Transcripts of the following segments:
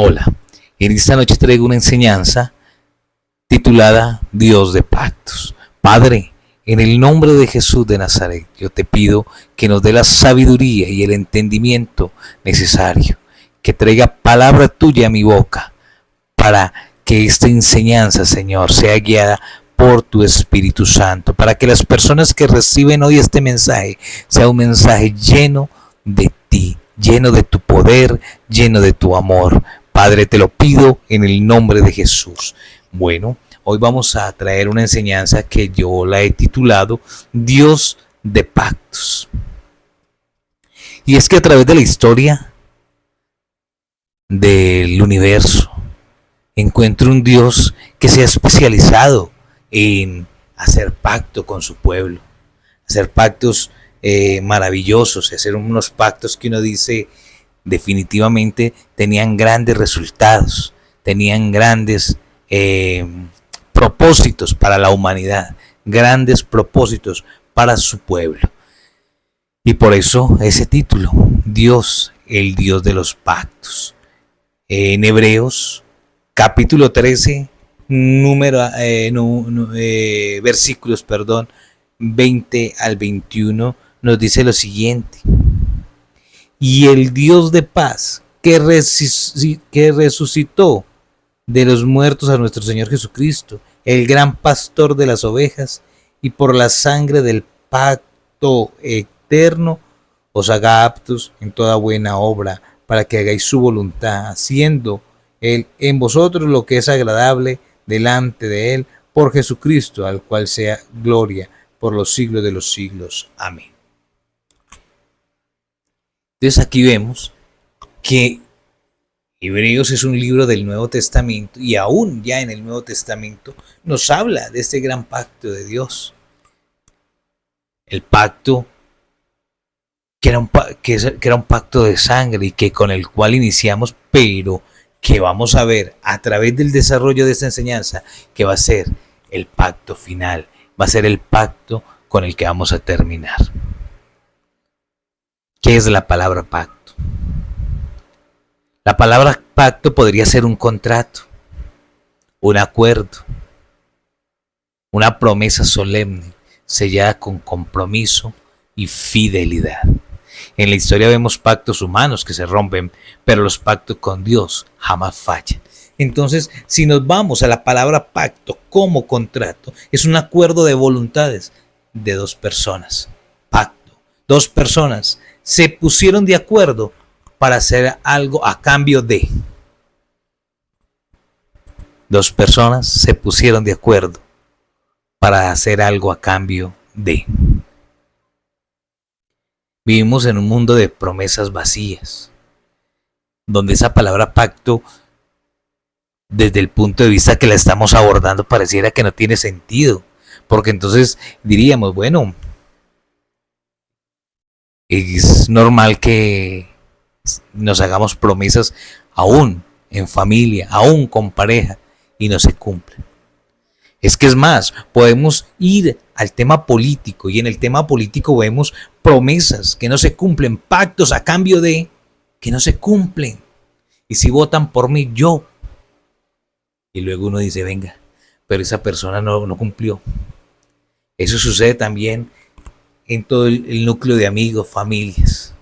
Hola, en esta noche traigo una enseñanza titulada Dios de pactos. Padre, en el nombre de Jesús de Nazaret, yo te pido que nos dé la sabiduría y el entendimiento necesario, que traiga palabra tuya a mi boca, para que esta enseñanza, Señor, sea guiada por tu Espíritu Santo, para que las personas que reciben hoy este mensaje sea un mensaje lleno de ti, lleno de tu poder, lleno de tu amor. Padre, te lo pido en el nombre de Jesús. Bueno, hoy vamos a traer una enseñanza que yo la he titulado Dios de pactos. Y es que a través de la historia del universo encuentro un Dios que se ha especializado en hacer pacto con su pueblo, hacer pactos maravillosos, hacer unos pactos que uno dice definitivamente tenían grandes resultados, tenían grandes propósitos para la humanidad, grandes propósitos para su pueblo. Y por eso ese título, Dios, el Dios de los pactos. En Hebreos capítulo 13, versículos, 20 al 21, nos dice lo siguiente: y el Dios de paz que resucitó de los muertos a nuestro Señor Jesucristo, el gran pastor de las ovejas, y por la sangre del pacto eterno, os haga aptos en toda buena obra, para que hagáis su voluntad, haciendo Él en vosotros lo que es agradable delante de Él, por Jesucristo, al cual sea gloria por los siglos de los siglos. Amén. Entonces aquí vemos que Hebreos es un libro del Nuevo Testamento, y aún ya en el Nuevo Testamento nos habla de este gran pacto de Dios. El pacto que era un pacto de sangre y que con el cual iniciamos, pero que vamos a ver a través del desarrollo de esta enseñanza que va a ser el pacto final, va a ser el pacto con el que vamos a terminar. ¿Qué es la palabra pacto? La palabra pacto podría ser un contrato, un acuerdo, una promesa solemne, sellada con compromiso y fidelidad. En la historia vemos pactos humanos que se rompen, pero los pactos con Dios jamás fallan. Entonces, si nos vamos a la palabra pacto como contrato, es un acuerdo de voluntades de dos personas. Pacto. Dos personas se pusieron de acuerdo para hacer algo a cambio de. Dos personas se pusieron de acuerdo para hacer algo a cambio de. Vivimos en un mundo de promesas vacías, donde esa palabra pacto, desde el punto de vista que la estamos abordando, pareciera que no tiene sentido, porque entonces diríamos, bueno, es normal que nos hagamos promesas aún en familia, aún con pareja, y no se cumplen. Es que es más, podemos ir al tema político, y en el tema político vemos promesas que no se cumplen, pactos a cambio de que no se cumplen. Y si votan por mí, yo. Y luego uno dice, venga, pero esa persona no cumplió. Eso sucede también en todo el núcleo de amigos, familias.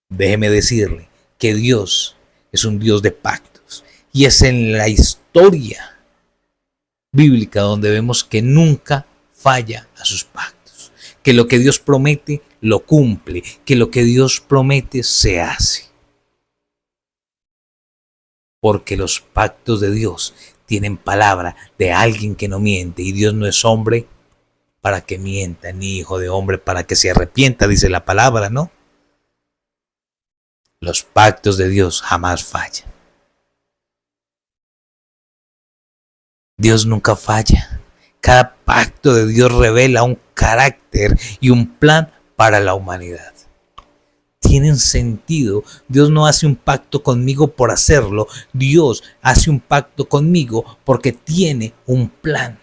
Déjeme decirle que Dios es un Dios de pactos. Y es en la historia bíblica donde vemos que nunca falla a sus pactos, que lo que Dios promete lo cumple, que lo que Dios promete se hace, porque los pactos de Dios tienen palabra de alguien que no miente, y Dios no es hombre para que mienta, ni hijo de hombre para que se arrepienta, dice la palabra, ¿no? Los pactos de Dios jamás fallan. Dios nunca falla. Cada pacto de Dios revela un carácter y un plan para la humanidad. Tienen sentido. Dios no hace un pacto conmigo por hacerlo. Dios hace un pacto conmigo porque tiene un plan.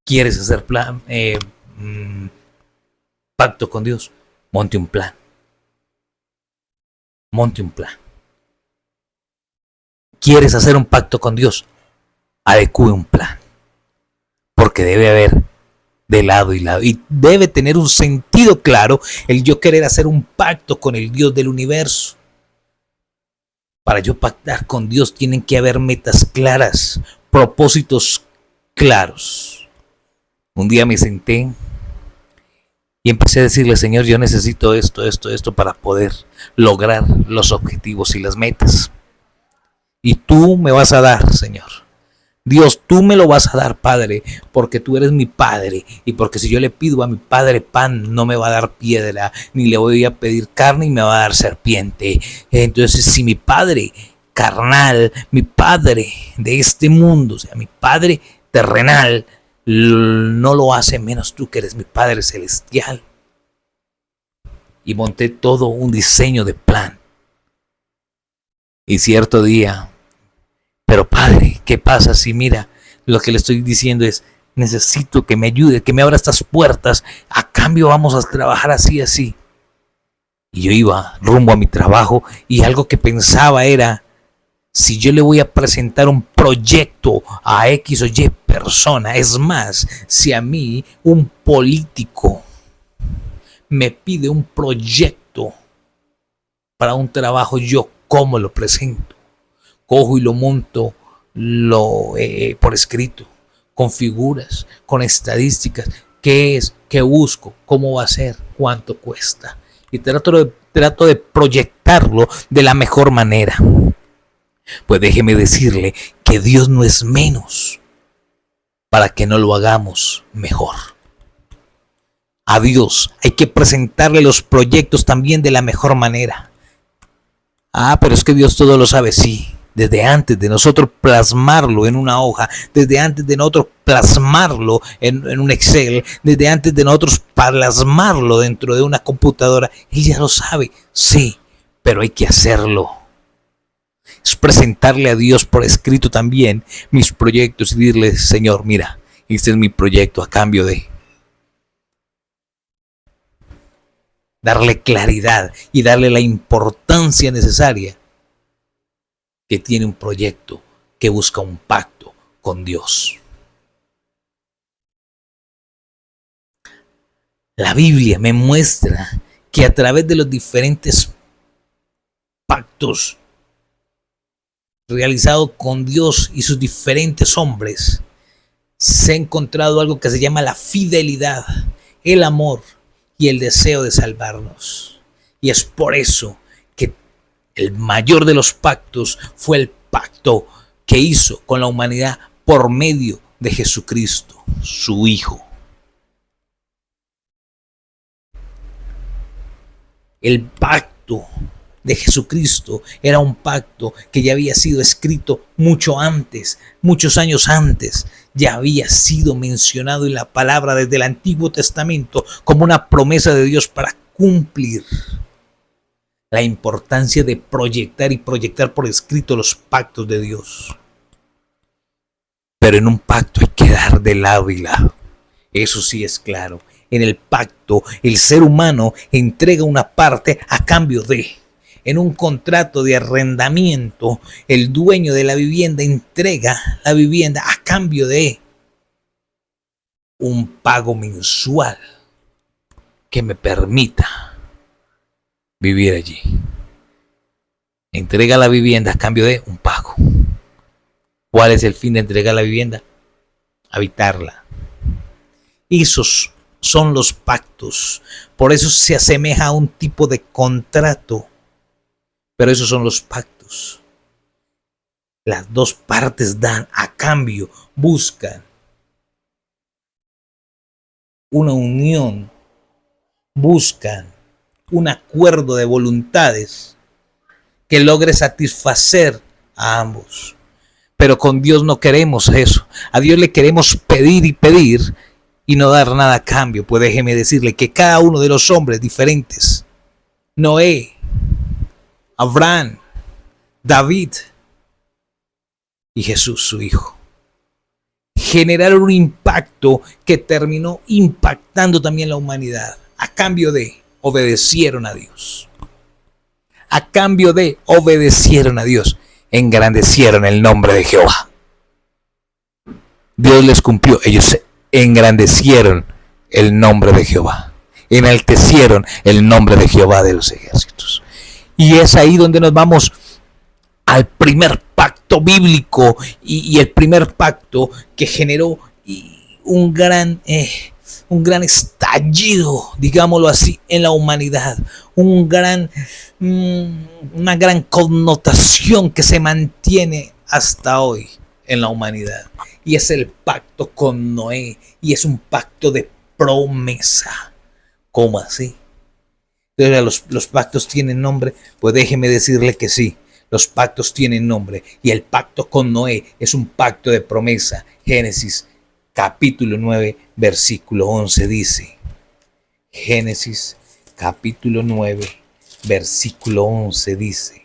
¿Quieres hacer pacto con Dios? Monte un plan. Monte un plan. ¿Quieres hacer un pacto con Dios? Adecúe un plan. Porque debe haber de lado y lado. Y debe tener un sentido claro el yo querer hacer un pacto con el Dios del universo. Para yo pactar con Dios tienen que haber metas claras, propósitos claros. Un día me senté y empecé a decirle, Señor, yo necesito esto para poder lograr los objetivos y las metas. Y tú me vas a dar, Señor. Dios, tú me lo vas a dar, Padre, porque tú eres mi Padre. Y porque si yo le pido a mi Padre pan, no me va a dar piedra, ni le voy a pedir carne y me va a dar serpiente. Entonces, si mi Padre carnal, mi Padre de este mundo, o sea, mi Padre terrenal, no lo hace, menos tú que eres mi Padre celestial. Y monté todo un diseño de plan. Y cierto día, pero Padre, ¿qué pasa si mira, lo que le estoy diciendo es, necesito que me ayude, que me abra estas puertas, a cambio vamos a trabajar así, así? Y yo iba rumbo a mi trabajo y algo que pensaba era, si yo le voy a presentar un proyecto a X o Y persona, es más, si a mí un político me pide un proyecto para un trabajo, yo cómo lo presento. Cojo y lo monto por escrito, con figuras, con estadísticas, qué es, qué busco, cómo va a ser, cuánto cuesta. Y trato de proyectarlo de la mejor manera. Pues déjeme decirle que Dios no es menos para que no lo hagamos mejor. A Dios hay que presentarle los proyectos también de la mejor manera. Pero es que Dios todo lo sabe, sí. Desde antes de nosotros plasmarlo en una hoja, desde antes de nosotros plasmarlo en un Excel, desde antes de nosotros plasmarlo dentro de una computadora, Él ya lo sabe, sí, pero hay que hacerlo. Es presentarle a Dios por escrito también mis proyectos y decirle, Señor, mira, este es mi proyecto a cambio de darle claridad y darle la importancia necesaria que tiene un proyecto que busca un pacto con Dios. La Biblia me muestra que a través de los diferentes pactos realizados con Dios y sus diferentes hombres, se ha encontrado algo que se llama la fidelidad, el amor y el deseo de salvarnos. Y es por eso que el mayor de los pactos fue el pacto que hizo con la humanidad por medio de Jesucristo, su Hijo. El pacto de Jesucristo era un pacto que ya había sido escrito mucho antes, muchos años antes. Ya había sido mencionado en la palabra desde el Antiguo Testamento como una promesa de Dios para cumplir. La importancia de proyectar y proyectar por escrito los pactos de Dios. Pero en un pacto hay que dar de lado y lado. Eso sí es claro. En el pacto, el ser humano entrega una parte a cambio de. En un contrato de arrendamiento, el dueño de la vivienda entrega la vivienda a cambio de un pago mensual que me permita vivir allí. Entrega la vivienda a cambio de un pago. ¿Cuál es el fin de entregar la vivienda? Habitarla. Esos son los pactos. Por eso se asemeja a un tipo de contrato. Pero esos son los pactos. Las dos partes dan a cambio, buscan una unión, buscan un acuerdo de voluntades que logre satisfacer a ambos. Pero con Dios no queremos eso. A Dios le queremos pedir y pedir y no dar nada a cambio. Pues déjeme decirle que cada uno de los hombres diferentes, Noé, Abraham, David y Jesús, su Hijo, generaron un impacto que terminó impactando también la humanidad. A cambio de obedecieron a Dios. A cambio de obedecieron a Dios. engrandecieron el nombre de Jehová. Dios les cumplió, ellos engrandecieron el nombre de Jehová, enaltecieron el nombre de Jehová de los ejércitos. Y es ahí donde nos vamos al primer pacto bíblico y el primer pacto que generó un gran estallido, digámoslo así, en la humanidad, una gran connotación que se mantiene hasta hoy en la humanidad, y es el pacto con Noé, y es un pacto de promesa. ¿Cómo así? Entonces, ¿los pactos tienen nombre? Pues déjeme decirle que sí, los pactos tienen nombre, y el pacto con Noé es un pacto de promesa. Génesis capítulo 9, versículo 11 dice, Génesis capítulo 9, versículo 11 dice,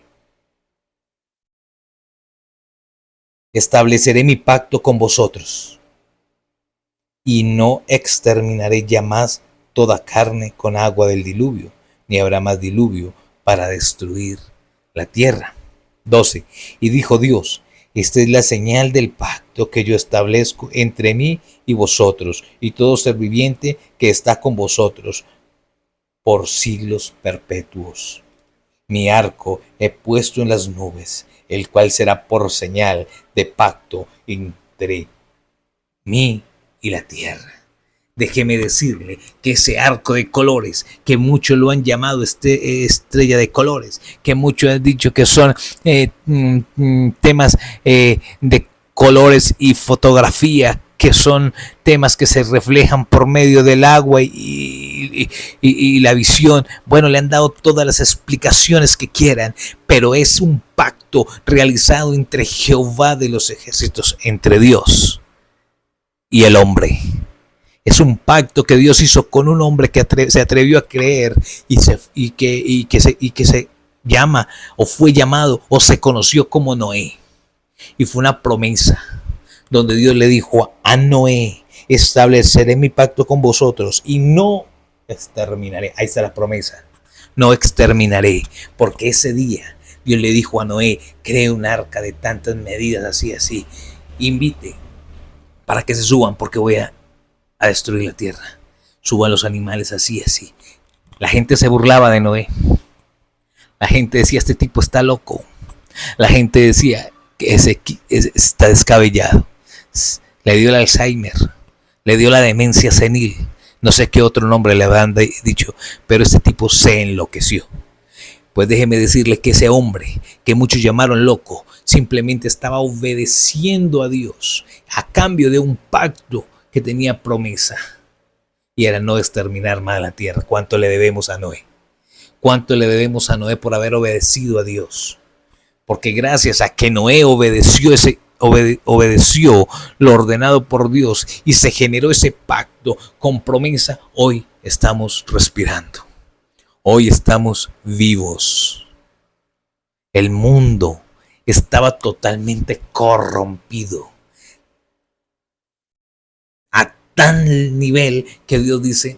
estableceré mi pacto con vosotros y no exterminaré ya más toda carne con agua del diluvio, ni habrá más diluvio para destruir la tierra. 12. Y dijo Dios, esta es la señal del pacto que yo establezco entre mí y vosotros y todo ser viviente que está con vosotros por siglos perpetuos. Mi arco he puesto en las nubes, el cual será por señal de pacto entre mí y la tierra. Déjeme decirle que ese arco de colores, que muchos lo han llamado estrella de colores, que muchos han dicho que son temas de colores y fotografía, que son temas que se reflejan por medio del agua y la visión. Bueno, le han dado todas las explicaciones que quieran, pero es un pacto realizado entre Jehová de los ejércitos, entre Dios y el hombre. Es un pacto que Dios hizo con un hombre que se atrevió a creer y que se llama o fue llamado o se conoció como Noé. Y fue una promesa donde Dios le dijo a Noé, estableceré mi pacto con vosotros y no exterminaré. Ahí está la promesa. No exterminaré, porque ese día Dios le dijo a Noé, cree un arca de tantas medidas, así. Invite para que se suban, porque voy a destruir la tierra. Suban los animales, así. La gente se burlaba de Noé. La gente decía, este tipo está loco. La gente decía que está descabellado. Le dio el Alzheimer, le dio la demencia senil. No sé qué otro nombre le habían dicho, pero este tipo se enloqueció. Pues déjeme decirle que ese hombre, que muchos llamaron loco, simplemente estaba obedeciendo a Dios a cambio de un pacto que tenía promesa, y era no exterminar más la tierra. ¿Cuánto le debemos a Noé? ¿Cuánto le debemos a Noé por haber obedecido a Dios? Porque gracias a que Noé obedeció lo ordenado por Dios y se generó ese pacto con promesa, hoy estamos respirando. Hoy estamos vivos. El mundo estaba totalmente corrompido a tal nivel que Dios dice,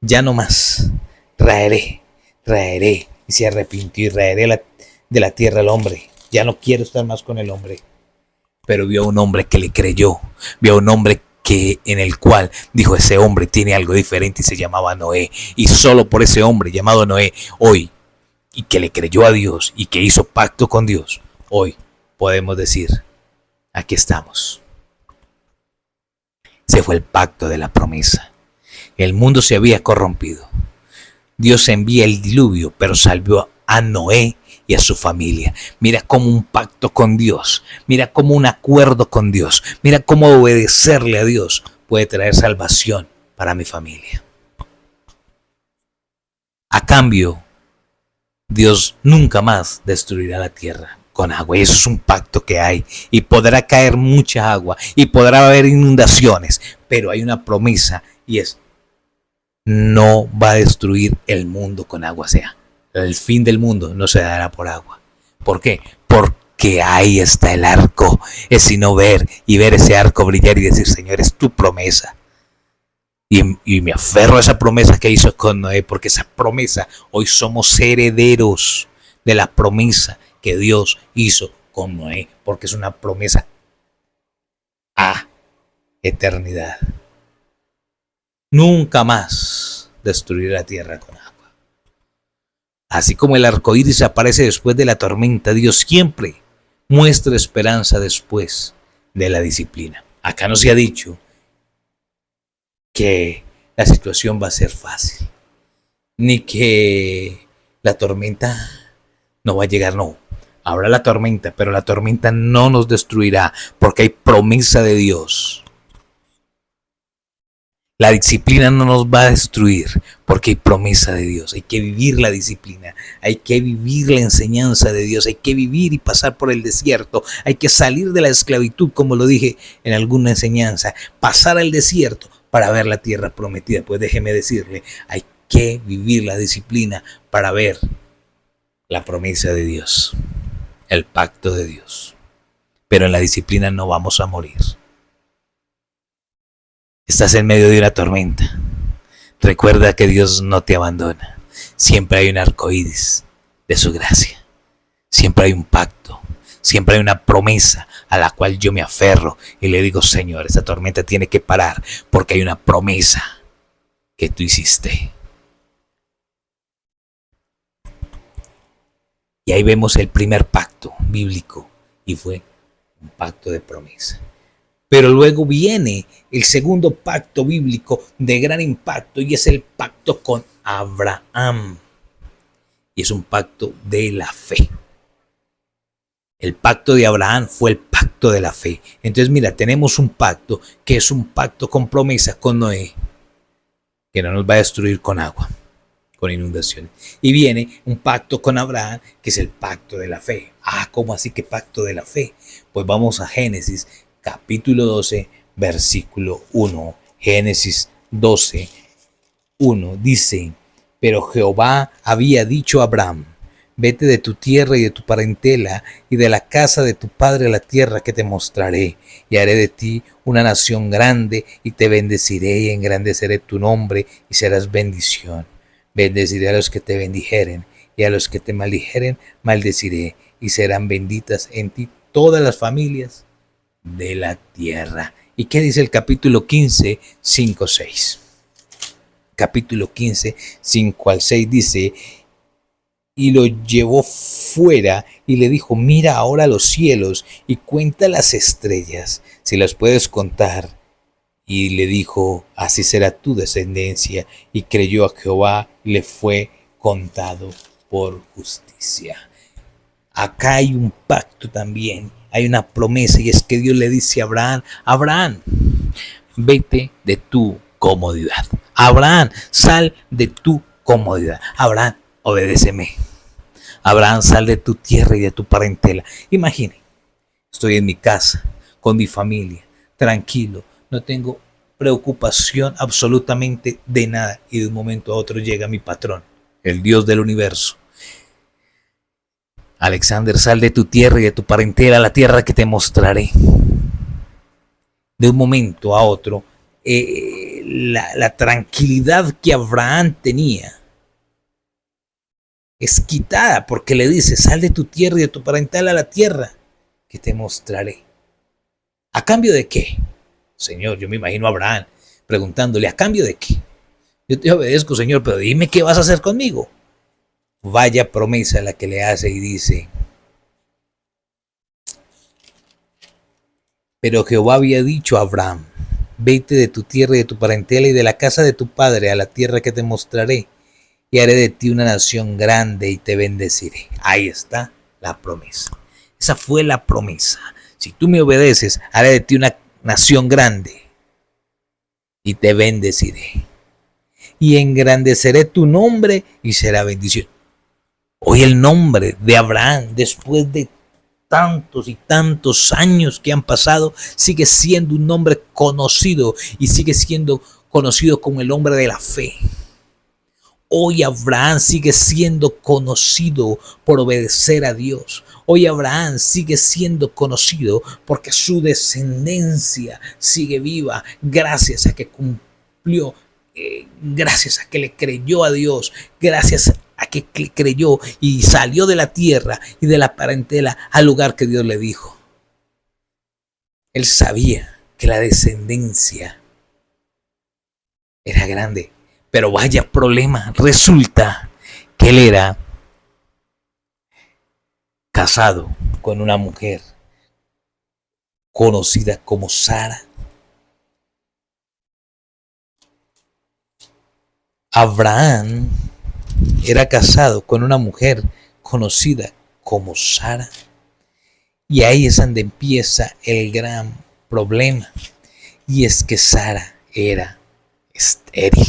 ya no más, traeré, y se arrepintió y traeré de la tierra al hombre. Ya no quiero estar más con el hombre. Pero vio a un hombre que le creyó, vio a un hombre en el cual dijo, ese hombre tiene algo diferente, y se llamaba Noé. Y solo por ese hombre llamado Noé, hoy, y que le creyó a Dios y que hizo pacto con Dios, hoy podemos decir, aquí estamos. Ese fue el pacto de la promesa. El mundo se había corrompido. Dios envía el diluvio, pero salvó a Noé y a su familia. Mira cómo un pacto con Dios, mira cómo un acuerdo con Dios, mira cómo obedecerle a Dios puede traer salvación para mi familia. A cambio, Dios nunca más destruirá la tierra con agua, y eso es un pacto que hay, y podrá caer mucha agua y podrá haber inundaciones, pero hay una promesa, y es, no va a destruir el mundo con agua. O sea, el fin del mundo no se dará por agua. ¿Por qué? Porque ahí está el arco. Es sino ver ese arco brillar y decir, Señor, es tu promesa. Y me aferro a esa promesa que hizo con Noé, porque esa promesa, hoy somos herederos de la promesa que Dios hizo con Noé, porque es una promesa a eternidad. Nunca más destruir la tierra con agua. Así como el arco iris aparece después de la tormenta, Dios siempre muestra esperanza después de la disciplina. Acá no se ha dicho que la situación va a ser fácil, ni que la tormenta no va a llegar, no. Habrá la tormenta, pero la tormenta no nos destruirá porque hay promesa de Dios. La disciplina no nos va a destruir porque hay promesa de Dios. Hay que vivir la disciplina, hay que vivir la enseñanza de Dios, hay que vivir y pasar por el desierto, hay que salir de la esclavitud, como lo dije en alguna enseñanza, pasar al desierto para ver la tierra prometida. Pues déjeme decirle, hay que vivir la disciplina para ver la promesa de Dios, el pacto de Dios. Pero en la disciplina no vamos a morir. Estás en medio de una tormenta. Recuerda que Dios no te abandona. Siempre hay un arco iris de su gracia. Siempre hay un pacto. Siempre hay una promesa a la cual yo me aferro y le digo, Señor, esta tormenta tiene que parar porque hay una promesa que tú hiciste. Y ahí vemos el primer pacto bíblico y fue un pacto de promesa. Pero luego viene el segundo pacto bíblico de gran impacto y es el pacto con Abraham. Y es un pacto de la fe. El pacto de Abraham fue el pacto de la fe. Entonces mira, tenemos un pacto que es un pacto con promesa con Noé, que no nos va a destruir con agua, con inundaciones. Y viene un pacto con Abraham, que es el pacto de la fe. ¿Cómo así que pacto de la fe? Pues vamos a Génesis capítulo 12, versículo 1. Génesis 12, 1 dice, pero Jehová había dicho a Abraham, vete de tu tierra y de tu parentela y de la casa de tu padre a la tierra que te mostraré, y haré de ti una nación grande y te bendeciré y engrandeceré tu nombre y serás bendición. Bendeciré a los que te bendijeren y a los que te maldijeren maldeciré y serán benditas en ti todas las familias de la tierra. ¿Y qué dice el capítulo 15, 5, 6? Capítulo 15, 5 al 6 dice, y lo llevó fuera y le dijo, mira ahora los cielos y cuenta las estrellas, si las puedes contar. Y le dijo, así será tu descendencia. Y creyó a Jehová y le fue contado por justicia. Acá hay un pacto también, hay una promesa, y es que Dios le dice a Abraham, Abraham, vete de tu comodidad. Abraham, sal de tu comodidad. Abraham, obedéceme. Abraham, sal de tu tierra y de tu parentela. Imagine, estoy en mi casa, con mi familia, tranquilo, no tengo preocupación absolutamente de nada, y de un momento a otro llega mi patrón, el Dios del universo. Alexander, sal de tu tierra y de tu parentela a la tierra que te mostraré. De un momento a otro, la tranquilidad que Abraham tenía es quitada porque le dice, sal de tu tierra y de tu parentela a la tierra que te mostraré. ¿A cambio de qué? Señor, yo me imagino a Abraham preguntándole, ¿a cambio de qué? Yo te obedezco, Señor, pero dime qué vas a hacer conmigo. Vaya promesa la que le hace y dice, pero Jehová había dicho a Abraham, vete de tu tierra y de tu parentela y de la casa de tu padre a la tierra que te mostraré, y haré de ti una nación grande y te bendeciré. Ahí está la promesa. Esa fue la promesa. Si tú me obedeces, haré de ti una nación grande y te bendeciré. Y engrandeceré tu nombre y será bendición. Hoy el nombre de Abraham, después de tantos y tantos años que han pasado, sigue siendo un nombre conocido y sigue siendo conocido como el hombre de la fe. Hoy Abraham sigue siendo conocido por obedecer a Dios. Hoy Abraham sigue siendo conocido porque su descendencia sigue viva gracias a que cumplió, gracias a que le creyó a Dios, gracias a que creyó y salió de la tierra y de la parentela al lugar que Dios le dijo. Él sabía que la descendencia era grande, pero vaya problema, resulta que él era casado con una mujer conocida como Sara. Abraham era casado con una mujer conocida como Sara. Y ahí es donde empieza el gran problema. Y es que Sara era estéril.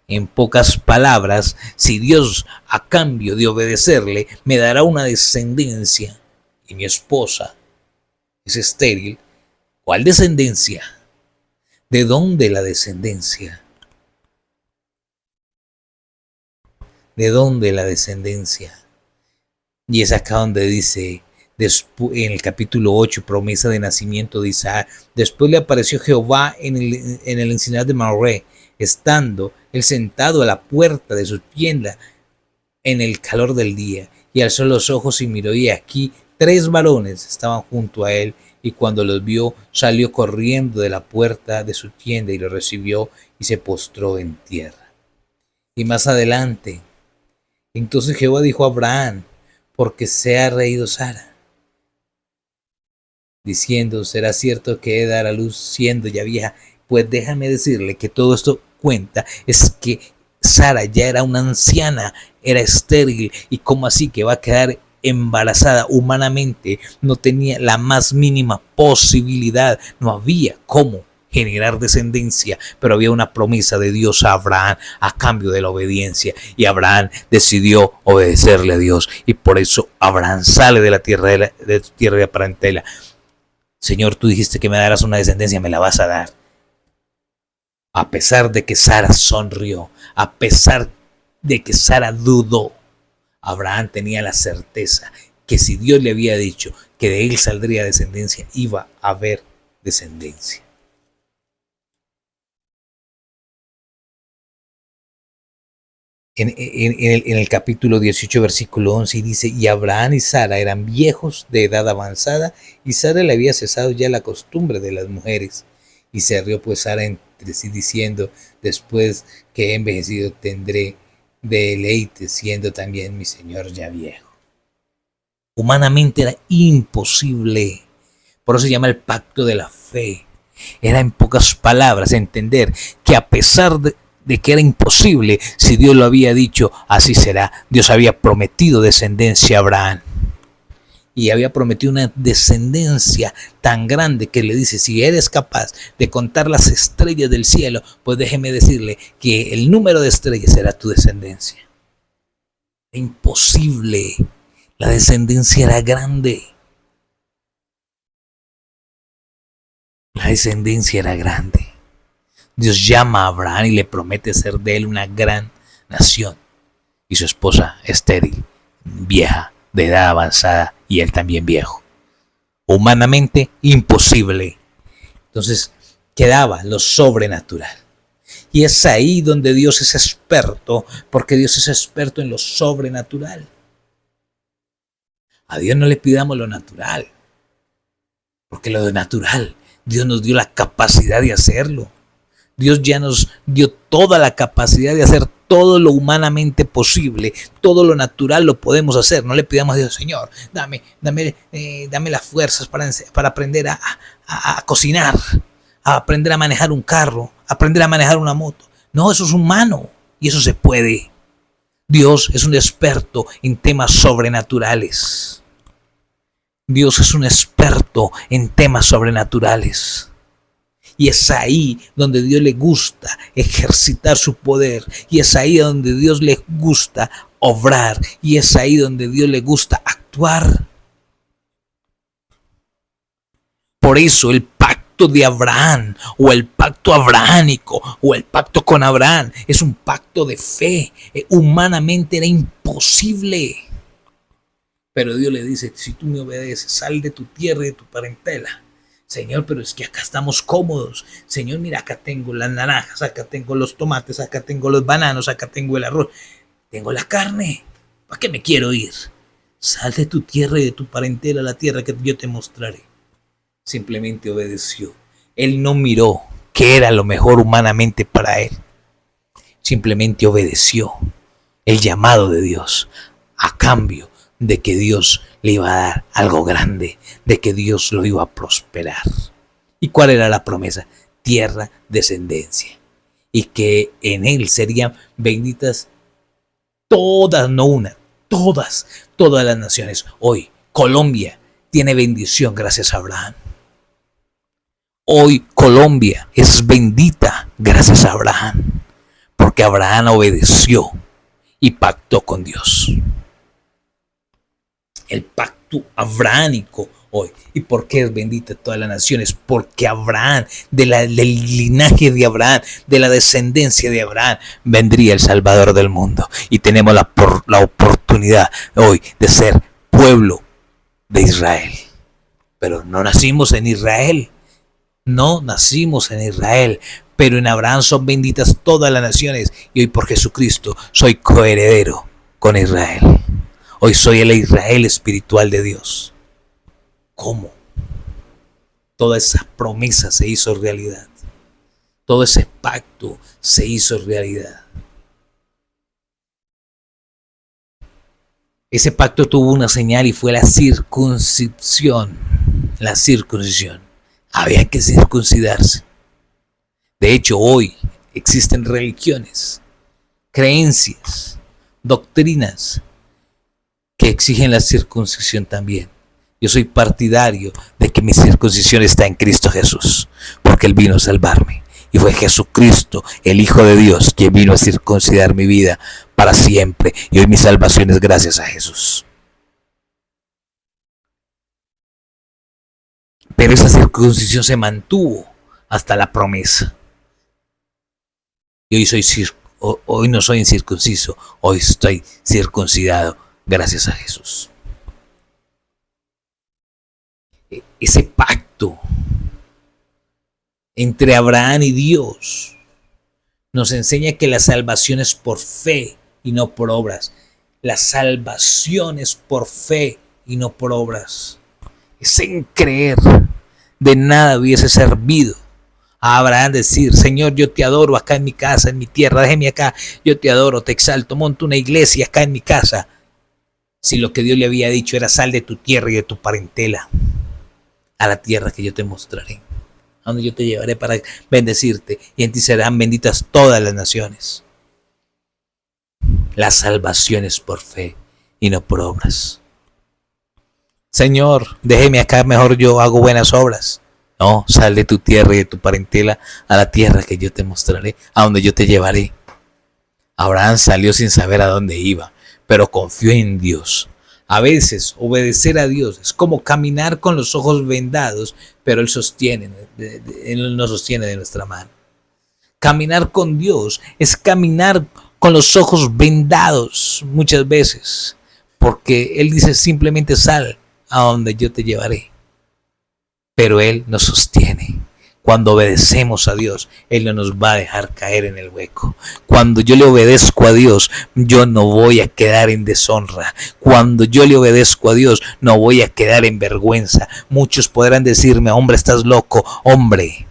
En pocas palabras, si Dios a cambio de obedecerle me dará una descendencia y mi esposa es estéril, ¿cuál descendencia? ¿De dónde la descendencia? ¿De dónde la descendencia? Y es acá donde dice, en el capítulo 8, promesa de nacimiento de Isaac. Después le apareció Jehová en el encinar de Mamre, estando él sentado a la puerta de su tienda en el calor del día. Y alzó los ojos y miró, y aquí 3 varones estaban junto a él. Y cuando los vio, salió corriendo de la puerta de su tienda y los recibió y se postró en tierra. Y más adelante, entonces Jehová dijo a Abraham, porque se ha reído Sara, diciendo, ¿será cierto que he de dar a luz siendo ya vieja? Pues déjame decirle que todo esto cuenta, es que Sara ya era una anciana, era estéril, y como así que va a quedar embarazada humanamente, no tenía la más mínima posibilidad, no había cómo generar descendencia, pero había una promesa de Dios a Abraham a cambio de la obediencia, y Abraham decidió obedecerle a Dios, y por eso Abraham sale de la tierra de tu tierra de parentela. Señor, tú dijiste que me darás una descendencia, me la vas a dar. A pesar de que Sara sonrió, a pesar de que Sara dudó, Abraham tenía la certeza que si Dios le había dicho que de él saldría descendencia, iba a haber descendencia. En el capítulo 18, versículo 11, dice, y Abraham y Sara eran viejos de edad avanzada, y Sara le había cesado ya la costumbre de las mujeres. Y se rió pues Sara entre sí diciendo, después que he envejecido tendré deleite, siendo también mi señor ya viejo. Humanamente era imposible. Por eso se llama el pacto de la fe. Era en pocas palabras entender que a pesar de que era imposible, si Dios lo había dicho, así será. Dios había prometido descendencia a Abraham. Y había prometido una descendencia tan grande que le dice, si eres capaz de contar las estrellas del cielo, pues déjeme decirle que el número de estrellas será tu descendencia. Imposible. La descendencia era grande. La descendencia era grande. Dios llama a Abraham y le promete hacer de él una gran nación. Y su esposa estéril, vieja, de edad avanzada, y él también viejo. Humanamente imposible. Entonces quedaba lo sobrenatural. Y es ahí donde Dios es experto, porque Dios es experto en lo sobrenatural. A Dios no le pidamos lo natural, porque lo natural, Dios nos dio la capacidad de hacerlo. Dios ya nos dio toda la capacidad de hacer todo lo humanamente posible, todo lo natural lo podemos hacer. No le pidamos a Dios, Señor, dame las fuerzas para aprender a cocinar, a aprender a manejar un carro, a aprender a manejar una moto. No, eso es humano y eso se puede. Dios es un experto en temas sobrenaturales. Dios es un experto en temas sobrenaturales. Y es ahí donde Dios le gusta ejercitar su poder. Y es ahí donde Dios le gusta obrar. Y es ahí donde Dios le gusta actuar. Por eso el pacto de Abraham, o el pacto abrahámico, o el pacto con Abraham, es un pacto de fe. Humanamente era imposible. Pero Dios le dice, si tú me obedeces, sal de tu tierra y de tu parentela. Señor, pero es que acá estamos cómodos. Señor, mira, acá tengo las naranjas, acá tengo los tomates, acá tengo los bananos, acá tengo el arroz. tengo la carne, ¿para qué me quiero ir? Sal de tu tierra y de tu parentela a la tierra que yo te mostraré. Simplemente obedeció. Él no miró qué era lo mejor humanamente para él. Simplemente obedeció el llamado de Dios a cambio de que Dios le iba a dar algo grande, de que Dios lo iba a prosperar. ¿Y cuál era la promesa? Tierra, descendencia. Y que en él serían benditas todas, no una, todas las naciones. Hoy Colombia tiene bendición gracias a Abraham. Hoy Colombia es bendita gracias a Abraham, porque Abraham obedeció y pactó con Dios. El pacto abrahámico hoy. ¿Y por qué es bendita todas las naciones? Porque Abraham, del linaje de Abraham, de la descendencia de Abraham, vendría el Salvador del mundo. Y tenemos la oportunidad hoy de ser pueblo de Israel. Pero no nacimos en Israel. No nacimos en Israel. Pero en Abraham son benditas todas las naciones. Y hoy por Jesucristo soy coheredero con Israel. Hoy soy el Israel espiritual de Dios. ¿Cómo? Toda esa promesa se hizo realidad. Todo ese pacto se hizo realidad. Ese pacto tuvo una señal y fue la circuncisión. La circuncisión. Había que circuncidarse. De hecho, hoy existen religiones, creencias, doctrinas que exigen la circuncisión también. Yo soy partidario de que mi circuncisión está en Cristo Jesús, porque Él vino a salvarme. Y fue Jesucristo, el Hijo de Dios, quien vino a circuncidar mi vida para siempre. Y hoy mi salvación es gracias a Jesús. Pero esa circuncisión se mantuvo hasta la promesa. Y hoy no soy incircunciso, hoy estoy circuncidado gracias a Jesús. Ese pacto entre Abraham y Dios nos enseña que la salvación es por fe y no por obras. La salvación es por fe y no por obras. Es en creer. De nada hubiese servido a Abraham decir: Señor, yo te adoro acá en mi casa, en mi tierra, déjeme acá, yo te adoro, te exalto, monto una iglesia acá en mi casa. Si lo que Dios le había dicho era: sal de tu tierra y de tu parentela a la tierra que yo te mostraré, a donde yo te llevaré para bendecirte, y en ti serán benditas todas las naciones. La salvación es por fe y no por obras. Señor, déjeme acá, mejor yo hago buenas obras. No, sal de tu tierra y de tu parentela a la tierra que yo te mostraré, a donde yo te llevaré. Abraham salió sin saber a dónde iba, pero confió en Dios. A veces obedecer a Dios es como caminar con los ojos vendados, pero Él nos sostiene de nuestra mano. Caminar con Dios es caminar con los ojos vendados muchas veces, porque Él dice simplemente: sal a donde yo te llevaré. Pero Él nos sostiene. Cuando obedecemos a Dios, Él no nos va a dejar caer en el hueco. Cuando yo le obedezco a Dios, yo no voy a quedar en deshonra. Cuando yo le obedezco a Dios, no voy a quedar en vergüenza. Muchos podrán decirme: hombre, estás loco, hombre,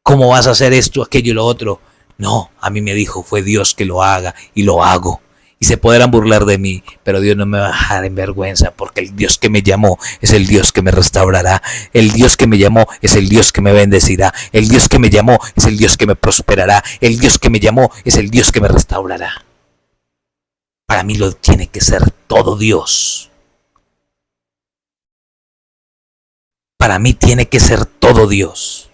¿cómo vas a hacer esto, aquello y lo otro? No, a mí me dijo, fue Dios que lo haga y lo hago. Y se podrán burlar de mí, pero Dios no me va a dejar en vergüenza, porque el Dios que me llamó es el Dios que me restaurará. El Dios que me llamó es el Dios que me bendecirá. El Dios que me llamó es el Dios que me prosperará. El Dios que me llamó es el Dios que me restaurará. Para mí lo tiene que ser todo Dios. Para mí tiene que ser todo Dios.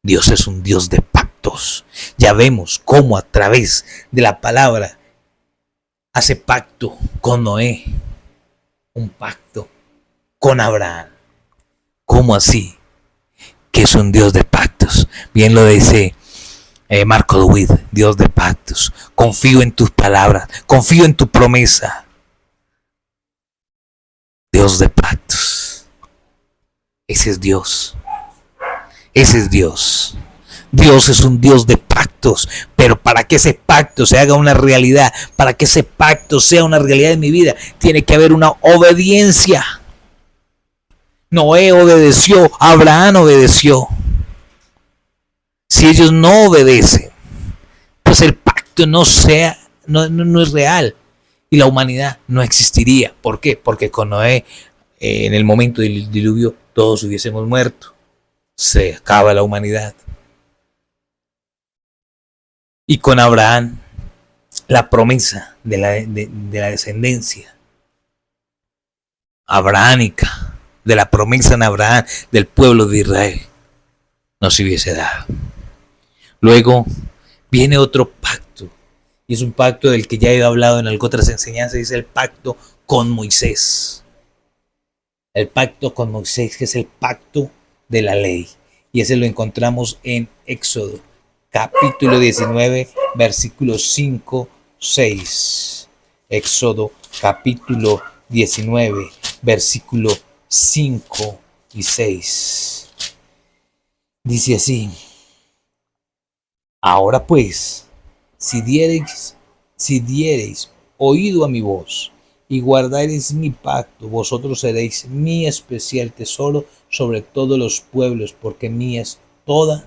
Dios es un Dios de pactos. Ya vemos cómo a través de la palabra hace pacto con Noé, un pacto con Abraham. ¿Cómo así? Que es un Dios de pactos. Bien lo dice Marco Witt, Dios de pactos. Confío en tus palabras, confío en tu promesa. Dios de pactos. Ese es Dios. Ese es Dios. Dios es un Dios de pactos. pactos, pero para que ese pacto se haga una realidad, para que ese pacto sea una realidad en mi vida, tiene que haber una obediencia. Noé obedeció, Abraham obedeció. Si ellos no obedecen, pues el pacto no es real y la humanidad no existiría. ¿Por qué? Porque con Noé, en el momento del diluvio, todos hubiésemos muerto. Se acaba la humanidad. Y con Abraham, la promesa de la descendencia abrahámica, de la promesa en Abraham del pueblo de Israel, no se hubiese dado. Luego viene otro pacto, y es un pacto del que ya he hablado en otras enseñanzas, es el pacto con Moisés. El pacto con Moisés, que es el pacto de la ley, y ese lo encontramos en Éxodo capítulo 19, versículos 5, 6. Éxodo capítulo 19, versículo 5 y 6. Dice así: ahora pues, si diereis oído a mi voz y guardareis mi pacto, vosotros seréis mi especial tesoro sobre todos los pueblos, porque mía es toda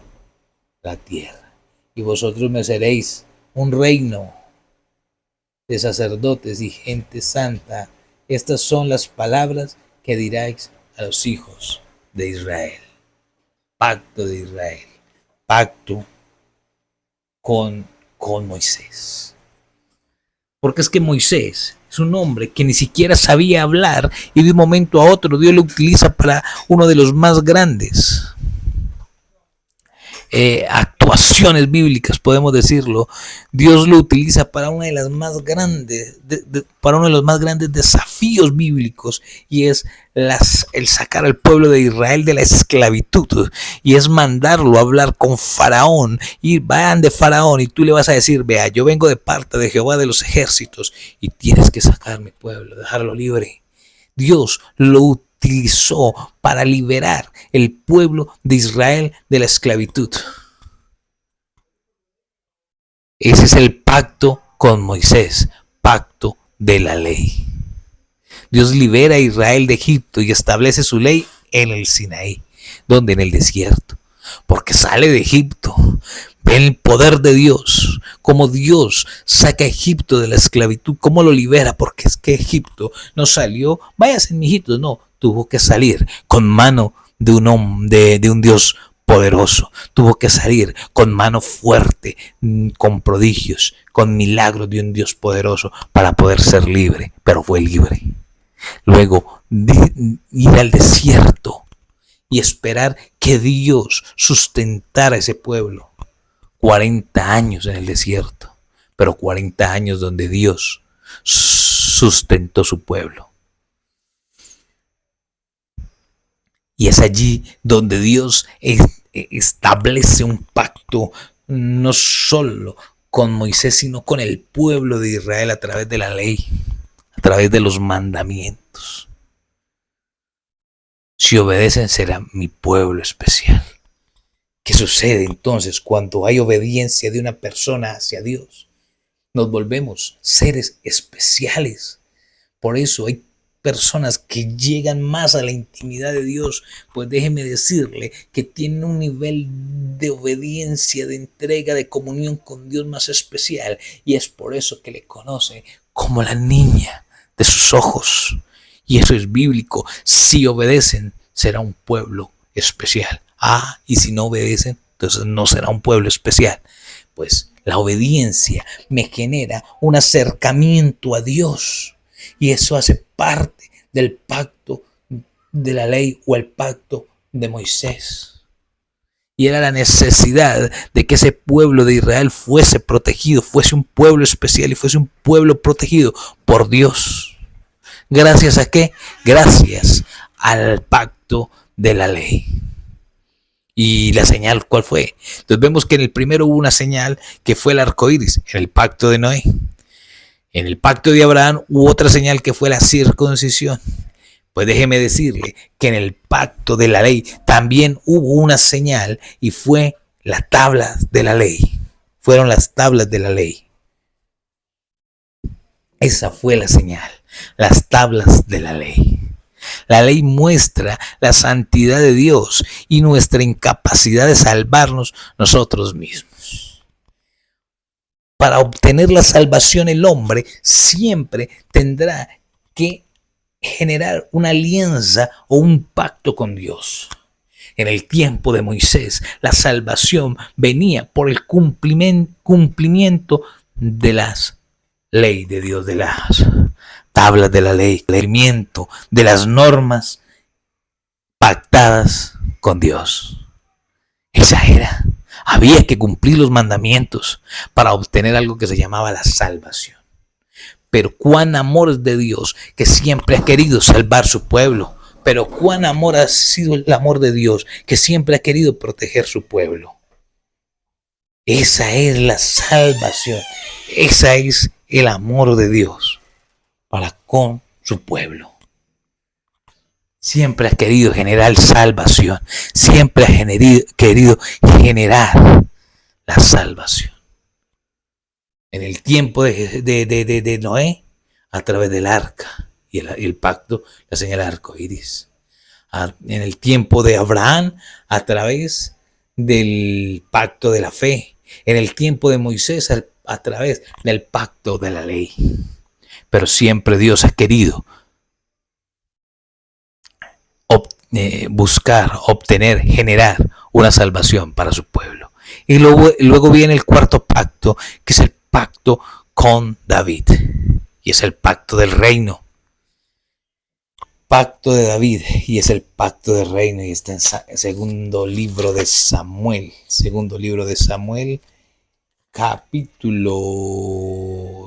la tierra. Y vosotros me seréis un reino de sacerdotes y gente santa. Estas son las palabras que diráis a los hijos de Israel. Pacto de Israel. Pacto con Moisés. Porque es que Moisés es un hombre que ni siquiera sabía hablar y de un momento a otro Dios lo utiliza para uno de los más grandes actuaciones bíblicas, podemos decirlo. Dios lo utiliza para una de las más grandes, para uno de los más grandes desafíos bíblicos, y es el sacar al pueblo de Israel de la esclavitud, y es mandarlo a hablar con Faraón, y vayan de Faraón, y tú le vas a decir: vea, yo vengo de parte de Jehová de los ejércitos, y tienes que sacar a mi pueblo, dejarlo libre. Dios lo utilizó para liberar el pueblo de Israel de la esclavitud. Ese es el pacto con Moisés, pacto de la ley. Dios libera a Israel de Egipto y establece su ley en el Sinaí, donde en el desierto, porque sale de Egipto. Ven el poder de Dios, cómo Dios saca a Egipto de la esclavitud, cómo lo libera, porque es que Egipto no salió, váyase mijito, no, tuvo que salir con mano de un Dios poderoso, tuvo que salir con mano fuerte, con prodigios, con milagros de un Dios poderoso para poder ser libre, pero fue libre. Luego ir al desierto y esperar que Dios sustentara a ese pueblo. 40 años en el desierto, pero 40 años donde Dios sustentó su pueblo. Y es allí donde Dios establece un pacto no solo con Moisés, sino con el pueblo de Israel a través de la ley, a través de los mandamientos. Si obedecen, será mi pueblo especial. ¿Qué sucede entonces cuando hay obediencia de una persona hacia Dios? Nos volvemos seres especiales. Por eso hay personas que llegan más a la intimidad de Dios, pues déjeme decirle que tienen un nivel de obediencia, de entrega, de comunión con Dios más especial, y es por eso que le conoce como la niña de sus ojos. Y eso es bíblico. Si obedecen, será un pueblo especial. Y si no obedecen, entonces no será un pueblo especial. Pues la obediencia me genera un acercamiento a Dios, y eso hace parte del pacto de la ley o el pacto de Moisés. Y era la necesidad de que ese pueblo de Israel fuese protegido, fuese un pueblo especial y fuese un pueblo protegido por Dios. ¿Gracias a qué? Gracias al pacto de la ley. ¿Y la señal cuál fue? Entonces vemos que en el primero hubo una señal que fue el arco iris, en el pacto de Noé. En el pacto de Abraham hubo otra señal que fue la circuncisión. Pues déjeme decirle que en el pacto de la ley también hubo una señal, y fue la tabla de la ley. fueron las tablas de la ley. Esa fue la señal, las tablas de la ley. La ley muestra la santidad de Dios y nuestra incapacidad de salvarnos nosotros mismos. Para obtener la salvación, el hombre siempre tendrá que generar una alianza o un pacto con Dios. En el tiempo de Moisés, la salvación venía por el cumplimiento de las leyes de Dios, de las tablas de la ley, el cumplimiento de las normas pactadas con Dios. Esa era. Había que cumplir los mandamientos para obtener algo que se llamaba la salvación. Pero cuán amor es de Dios, que siempre ha querido salvar su pueblo. Pero cuán amor ha sido el amor de Dios, que siempre ha querido proteger su pueblo. Esa es la salvación. Esa es el amor de Dios para con su pueblo. Siempre ha querido generar salvación. Siempre ha querido generar la salvación. En el tiempo de Noé, a través del arca y el pacto, la señal arco iris. En el tiempo de Abraham, a través del pacto de la fe. En el tiempo de Moisés, a través del pacto de la ley. Pero siempre Dios ha querido buscar, obtener, generar una salvación para su pueblo. Y luego viene el cuarto pacto, que es el pacto con David. Y es el pacto del reino. Pacto de David, y es el pacto del reino, y está en segundo libro de Samuel. Segundo libro de Samuel, capítulo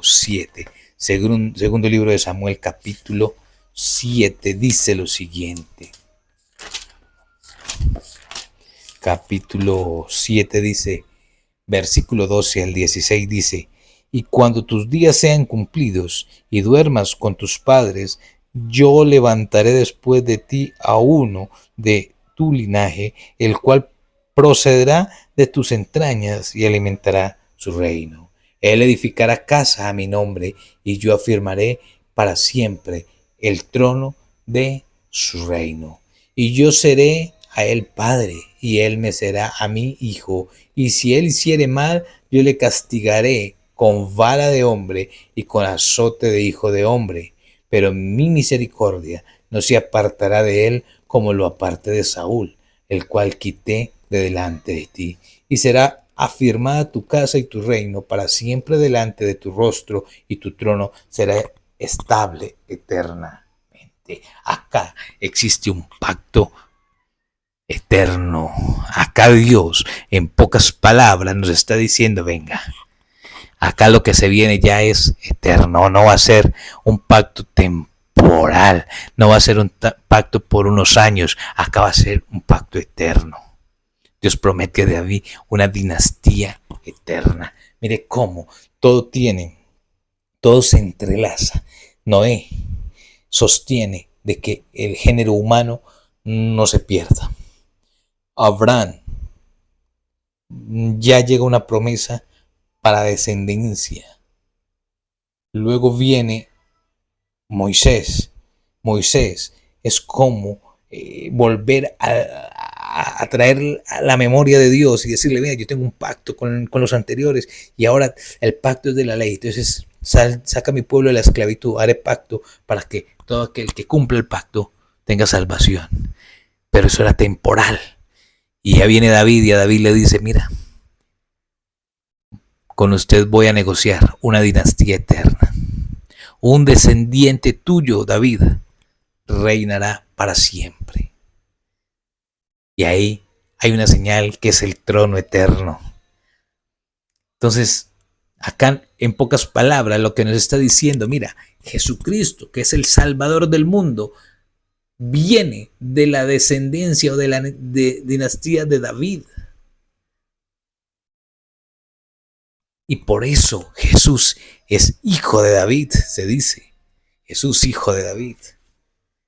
7. Segundo libro de Samuel, capítulo 7, dice lo siguiente. Capítulo 7 dice, versículo 12 al 16 dice, y cuando tus días sean cumplidos y duermas con tus padres, yo levantaré después de ti a uno de tu linaje, el cual procederá de tus entrañas y alimentará su reino. Él edificará casa a mi nombre, y yo afirmaré para siempre el trono de su reino. Y yo seré a él padre, y él me será a mí hijo. Y si él hiciere mal, yo le castigaré con vara de hombre y con azote de hijo de hombre. Pero mi misericordia no se apartará de él como lo aparté de Saúl, el cual quité de delante de ti. Y será afirmada tu casa y tu reino para siempre delante de tu rostro, y tu trono será estable eternamente. Acá existe un pacto eterno. Acá Dios, en pocas palabras, nos está diciendo, venga, acá lo que se viene ya es eterno. No va a ser un pacto temporal, no va a ser un pacto por unos años, acá va a ser un pacto eterno. Dios promete a David una dinastía eterna. Mire cómo todo se entrelaza. Noé sostiene de que el género humano no se pierda. Abraham, ya llega una promesa para descendencia. Luego viene Moisés. Moisés es como volver a traer a la memoria de Dios y decirle, mira, yo tengo un pacto con los anteriores y ahora el pacto es de la ley. Entonces saca a mi pueblo de la esclavitud, haré pacto para que todo aquel que cumple el pacto tenga salvación. Pero eso era temporal. Y ya viene David, y a David le dice, mira, con usted voy a negociar una dinastía eterna. Un descendiente tuyo, David, reinará para siempre. Y ahí hay una señal que es el trono eterno. Entonces, acá en pocas palabras lo que nos está diciendo, mira, Jesucristo, que es el Salvador del mundo, viene de la descendencia o de la dinastía de David. Y por eso Jesús es hijo de David, se dice. Jesús, hijo de David.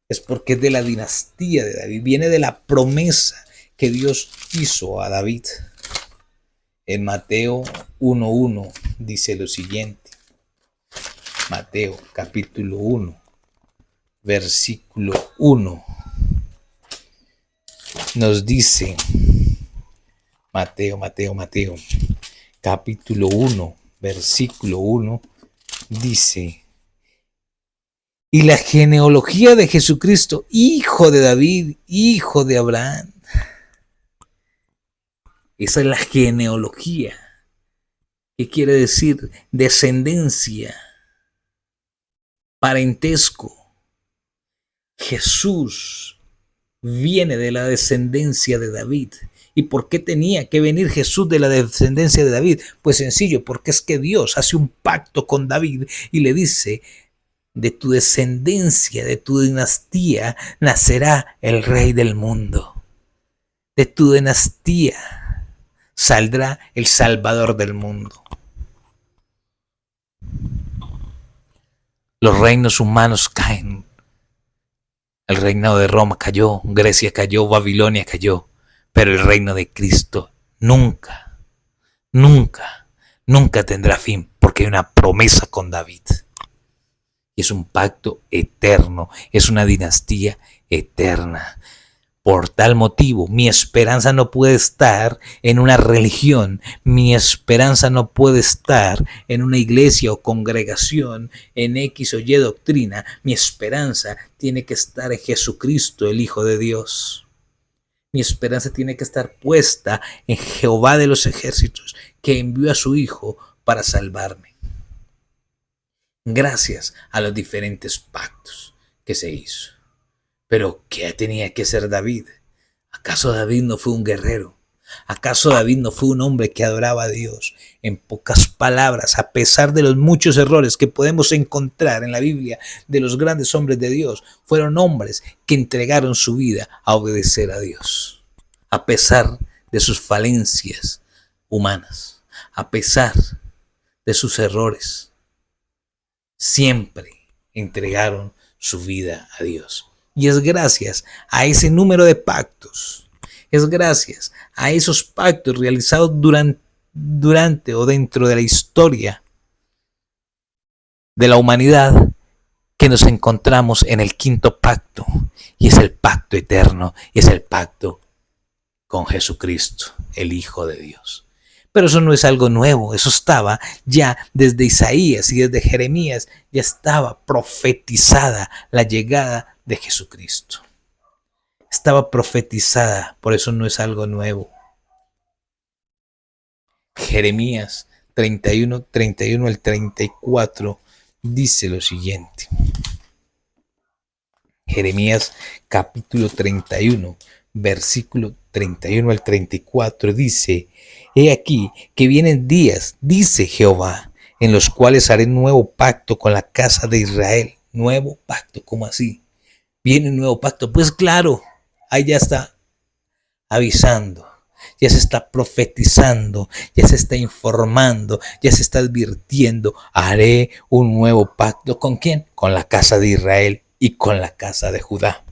Es porque es de la dinastía de David, viene de la promesa que Dios hizo a David. En Mateo 1:1 dice lo siguiente. Mateo capítulo 1, versículo 1 nos dice, Mateo, capítulo 1, versículo 1 dice, y la genealogía de Jesucristo, hijo de David, hijo de Abraham. Esa es la genealogía. ¿Qué quiere decir? Descendencia, parentesco. Jesús viene de la descendencia de David. ¿Y por qué tenía que venir Jesús de la descendencia de David? Pues sencillo, porque es que Dios hace un pacto con David y le dice, de tu descendencia, de tu dinastía, nacerá el rey del mundo. De tu dinastía saldrá el Salvador del mundo. Los reinos humanos caen. El reinado de Roma cayó, Grecia cayó, Babilonia cayó, pero el reino de Cristo nunca, nunca, nunca tendrá fin, porque hay una promesa con David. Y es un pacto eterno, es una dinastía eterna. Por tal motivo, mi esperanza no puede estar en una religión, mi esperanza no puede estar en una iglesia o congregación, en X o Y doctrina. Mi esperanza tiene que estar en Jesucristo, el Hijo de Dios. Mi esperanza tiene que estar puesta en Jehová de los ejércitos, que envió a su Hijo para salvarme. Gracias a los diferentes pactos que se hizo. Pero ¿qué tenía que hacer David? ¿Acaso David no fue un guerrero? ¿Acaso David no fue un hombre que adoraba a Dios? En pocas palabras, a pesar de los muchos errores que podemos encontrar en la Biblia de los grandes hombres de Dios, fueron hombres que entregaron su vida a obedecer a Dios. A pesar de sus falencias humanas, a pesar de sus errores, siempre entregaron su vida a Dios. Y es gracias a ese número de pactos, es gracias a esos pactos realizados durante o dentro de la historia de la humanidad que nos encontramos en el quinto pacto, y es el pacto eterno, y es el pacto con Jesucristo, el Hijo de Dios. Pero eso no es algo nuevo, eso estaba ya desde Isaías y desde Jeremías, ya estaba profetizada la llegada de Jesucristo. Estaba profetizada, por eso no es algo nuevo. Jeremías 31 al 34 dice lo siguiente. Jeremías capítulo 31, versículo 31 al 34 dice, he aquí que vienen días, dice Jehová, en los cuales haré nuevo pacto con la casa de Israel. Nuevo pacto, ¿cómo así? Viene un nuevo pacto. Pues claro, ahí ya está avisando, ya se está profetizando, ya se está informando, ya se está advirtiendo. Haré un nuevo pacto. ¿Con quién? Con la casa de Israel y con la casa de Judá.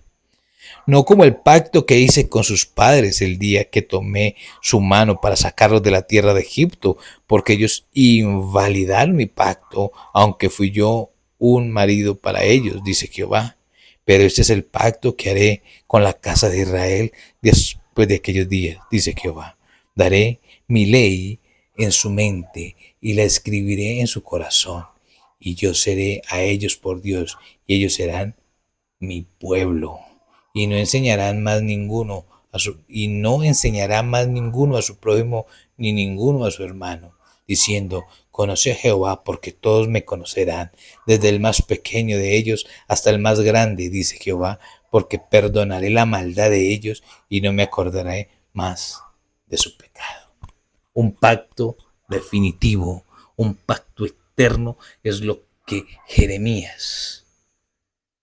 No como el pacto que hice con sus padres el día que tomé su mano para sacarlos de la tierra de Egipto, porque ellos invalidaron mi pacto, aunque fui yo un marido para ellos, dice Jehová. Pero este es el pacto que haré con la casa de Israel después de aquellos días, dice Jehová. Daré mi ley en su mente y la escribiré en su corazón, y yo seré a ellos por Dios, y ellos serán mi pueblo. Y no enseñará más ninguno a su prójimo, ni ninguno a su hermano, diciendo, conoce a Jehová, porque todos me conocerán, desde el más pequeño de ellos hasta el más grande, dice Jehová, porque perdonaré la maldad de ellos y no me acordaré más de su pecado. Un pacto definitivo, un pacto eterno es lo que Jeremías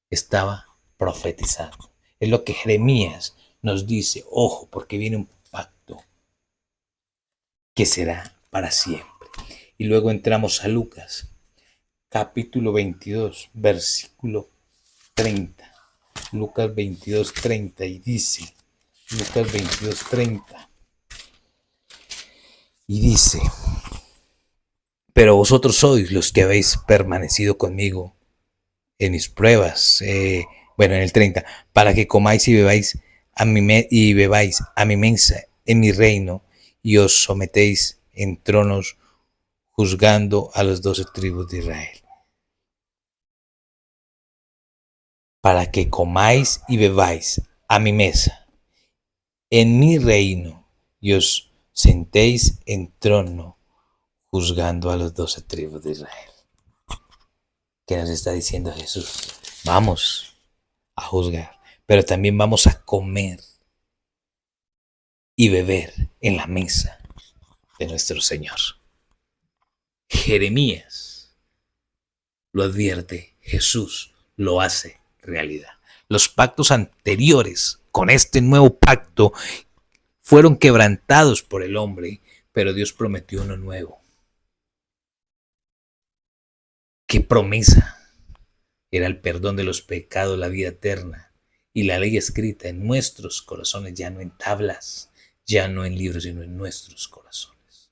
estaba profetizando. Es lo que Jeremías nos dice, ojo, porque viene un pacto que será para siempre. Y luego entramos a Lucas, capítulo 22, versículo 30. Lucas 22, 30 y dice, Lucas 22, 30. Y dice, pero vosotros sois los que habéis permanecido conmigo en mis pruebas. Bueno, en el 30, para que comáis y bebáis y bebáis a mi mesa en mi reino y os sometéis en tronos juzgando a las 12 tribus de Israel. Para que comáis y bebáis a mi mesa en mi reino y os sentéis en trono juzgando a las 12 tribus de Israel. ¿Qué nos está diciendo Jesús? Vamos a juzgar, pero también vamos a comer y beber en la mesa de nuestro Señor. Jeremías lo advierte, Jesús lo hace realidad. Los pactos anteriores con este nuevo pacto fueron quebrantados por el hombre, pero Dios prometió uno nuevo. ¿Qué promesa? Era el perdón de los pecados, la vida eterna y la ley escrita en nuestros corazones, ya no en tablas, ya no en libros, sino en nuestros corazones.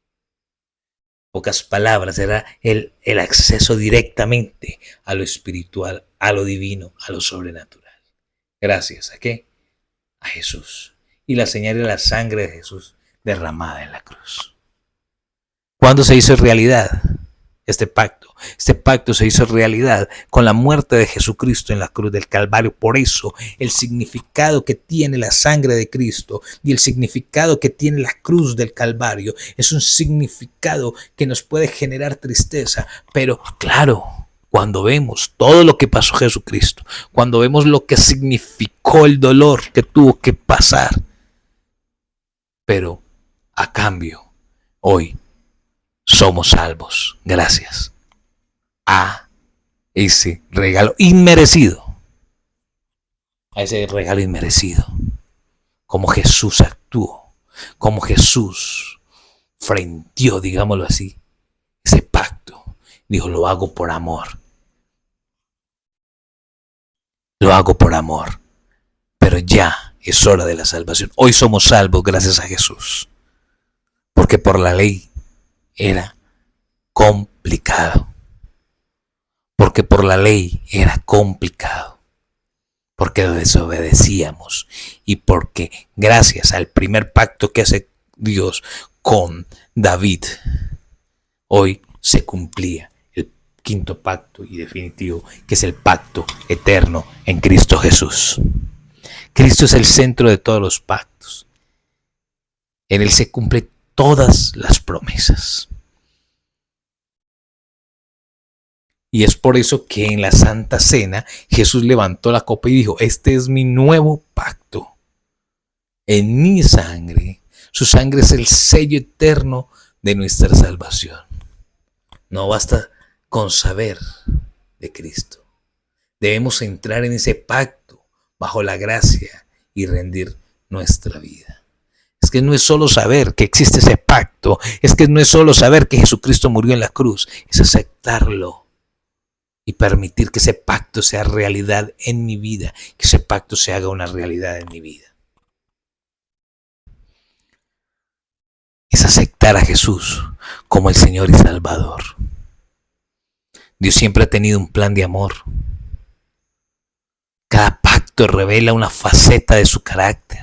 Pocas palabras, era el acceso directamente a lo espiritual, a lo divino, a lo sobrenatural. Gracias a ¿qué? A Jesús. Y la señal era la sangre de Jesús derramada en la cruz. ¿Cuándo se hizo realidad este pacto? Este pacto se hizo realidad con la muerte de Jesucristo en la cruz del Calvario. Por eso el significado que tiene la sangre de Cristo y el significado que tiene la cruz del Calvario es un significado que nos puede generar tristeza, pero claro, cuando vemos todo lo que pasó Jesucristo, cuando vemos lo que significó el dolor que tuvo que pasar, pero a cambio, hoy somos salvos gracias a ese regalo inmerecido. A ese regalo inmerecido. Como Jesús actuó, como Jesús frenteó, digámoslo así, ese pacto. Dijo, lo hago por amor. Lo hago por amor. Pero ya es hora de la salvación. Hoy somos salvos gracias a Jesús. Porque por la ley era complicado. Porque por la ley era complicado. Porque desobedecíamos. Y porque gracias al primer pacto que hace Dios con David, hoy se cumplía el quinto pacto y definitivo, que es el pacto eterno en Cristo Jesús. Cristo es el centro de todos los pactos. En Él se cumplen todas las promesas. Y es por eso que en la Santa Cena Jesús levantó la copa y dijo, este es mi nuevo pacto. En mi sangre, su sangre es el sello eterno de nuestra salvación. No basta con saber de Cristo. Debemos entrar en ese pacto bajo la gracia y rendir nuestra vida. Es que no es solo saber que existe ese pacto, es que no es solo saber que Jesucristo murió en la cruz, es aceptarlo y permitir que ese pacto sea realidad en mi vida, que ese pacto se haga una realidad en mi vida. Es aceptar a Jesús como el Señor y Salvador. Dios siempre ha tenido un plan de amor. Cada pacto revela una faceta de su carácter.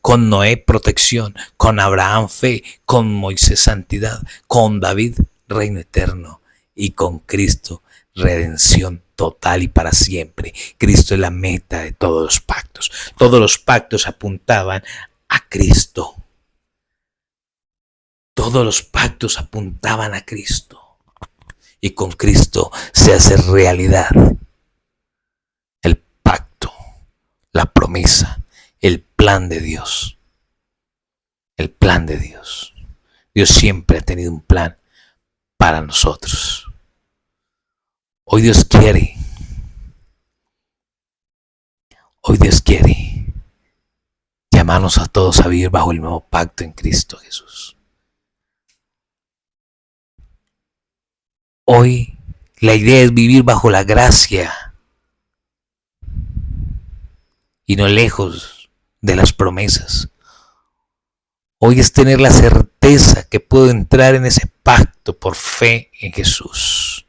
Con Noé, protección. Con Abraham, fe. Con Moisés, santidad. Con David, reino eterno. Y con Cristo, redención total y para siempre. Cristo es la meta de todos los pactos. Todos los pactos apuntaban a Cristo. Todos los pactos apuntaban a Cristo. Y con Cristo se hace realidad el pacto, la promesa, el plan de Dios. El plan de Dios. Dios siempre ha tenido un plan para nosotros. Hoy Dios quiere llamarnos a todos a vivir bajo el nuevo pacto en Cristo Jesús. Hoy la idea es vivir bajo la gracia y no lejos de las promesas. Hoy es tener la certeza que puedo entrar en ese pacto por fe en Jesús.